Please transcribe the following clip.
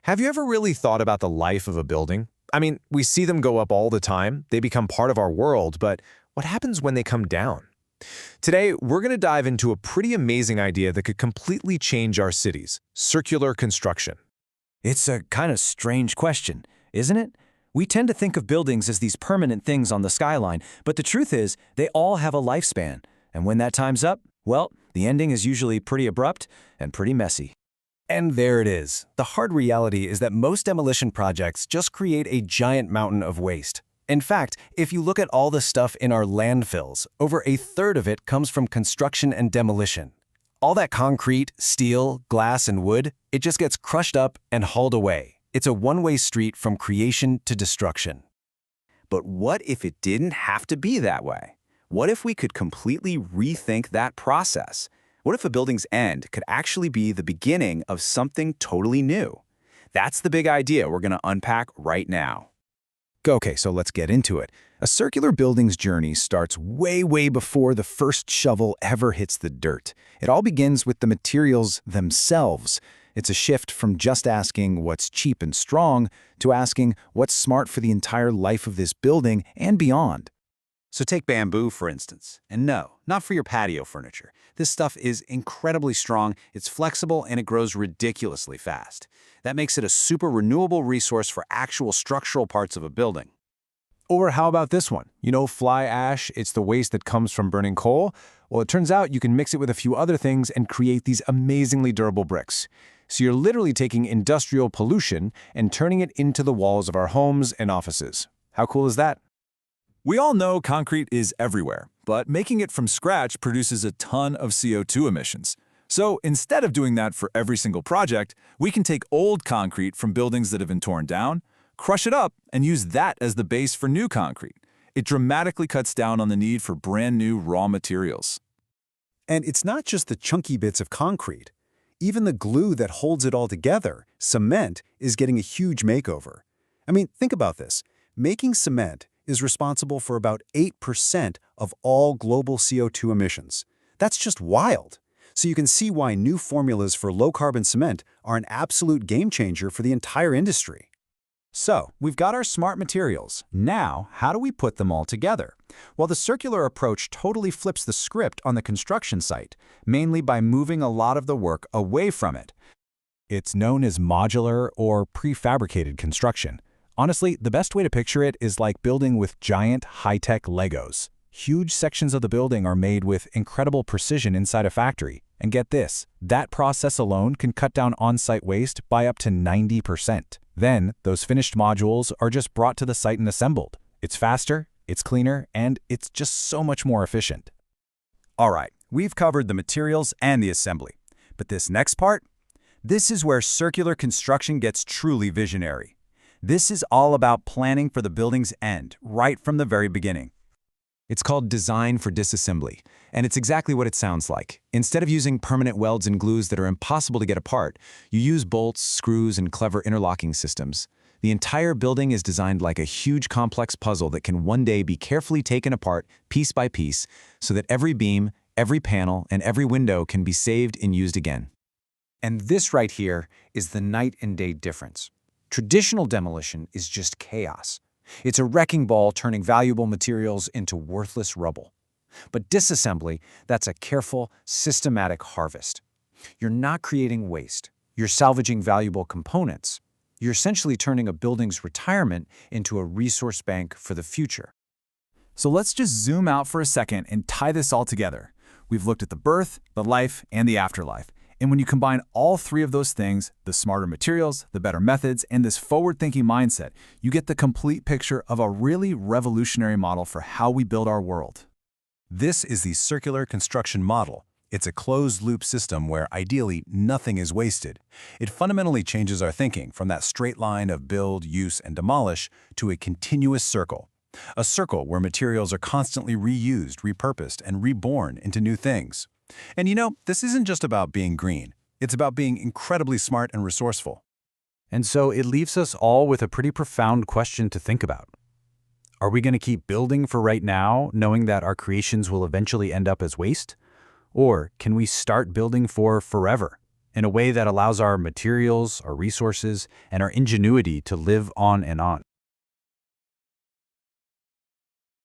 Have you ever really thought about the life of a building? I mean, we see them go up all the time, they become part of our world, but what happens when they come down? Today, we're going to dive into a pretty amazing idea that could completely change our cities: circular construction. It's a kind of strange question, isn't it? We tend to think of buildings as these permanent things on the skyline, but the truth is, they all have a lifespan. And when that time's up, well, the ending is usually pretty abrupt and pretty messy. And there it is. The hard reality is that most demolition projects just create a giant mountain of waste. In fact, if you look at all the stuff in our landfills, over a third of it comes from construction and demolition. All that concrete, steel, glass, and wood, it just gets crushed up and hauled away. It's a one-way street from creation to destruction. But what if it didn't have to be that way? What if we could completely rethink that process? What if a building's end could actually be the beginning of something totally new? That's the big idea we're going to unpack right now. Okay, so let's get into it. A circular building's journey starts way before the first shovel ever hits the dirt. It all begins with the materials themselves. It's a shift from just asking what's cheap and strong to asking what's smart for the entire life of this building and beyond. So take bamboo, for instance. And no, not for your patio furniture. This stuff is incredibly strong, it's flexible, and it grows ridiculously fast. That makes it a super renewable resource for actual structural parts of a building. Or how about this one? You know, fly ash, it's the waste that comes from burning coal. Well, it turns out you can mix it with a few other things and create these amazingly durable bricks. So you're literally taking industrial pollution and turning it into the walls of our homes and offices. How cool is that? We all know concrete is everywhere, but making it from scratch produces a ton of CO2 emissions. So instead of doing that for every single project, we can take old concrete from buildings that have been torn down, crush it up, and use that as the base for new concrete. It dramatically cuts down on the need for brand new raw materials. And it's not just the chunky bits of concrete. Even the glue that holds it all together, cement, is getting a huge makeover. I mean, think about this. Making cement is responsible for about 8% of all global CO2 emissions. That's just wild. So you can see why new formulas for low-carbon cement are an absolute game-changer for the entire industry. So, we've got our smart materials. Now, how do we put them all together? Well, the circular approach totally flips the script on the construction site, mainly by moving a lot of the work away from it. It's known as modular or prefabricated construction. Honestly, the best way to picture it is like building with giant, high-tech Legos. Huge sections of the building are made with incredible precision inside a factory. And get this, that process alone can cut down on-site waste by up to 90%. Then, those finished modules are just brought to the site and assembled. It's faster, it's cleaner, and it's just so much more efficient. All right, we've covered the materials and the assembly. But this next part? This is where circular construction gets truly visionary. This is all about planning for the building's end, right from the very beginning. It's called design for disassembly, and it's exactly what it sounds like. Instead of using permanent welds and glues that are impossible to get apart, you use bolts, screws, and clever interlocking systems. The entire building is designed like a huge complex puzzle that can one day be carefully taken apart piece by piece so that every beam, every panel, and every window can be saved and used again. And this right here is the night and day difference. Traditional demolition is just chaos. It's a wrecking ball turning valuable materials into worthless rubble. But disassembly, that's a careful, systematic harvest. You're not creating waste. You're salvaging valuable components. You're essentially turning a building's retirement into a resource bank for the future. So let's just zoom out for a second and tie this all together. We've looked at the birth, the life, and the afterlife. And when you combine all three of those things, the smarter materials, the better methods, and this forward-thinking mindset, you get the complete picture of a really revolutionary model for how we build our world. This is the circular construction model. It's a closed-loop system where, ideally, nothing is wasted. It fundamentally changes our thinking from that straight line of build, use, and demolish to a continuous circle. A circle where materials are constantly reused, repurposed, and reborn into new things. And you know, this isn't just about being green. It's about being incredibly smart and resourceful. And so it leaves us all with a pretty profound question to think about. Are we going to keep building for right now, knowing that our creations will eventually end up as waste? Or can we start building for forever, in a way that allows our materials, our resources, and our ingenuity to live on and on.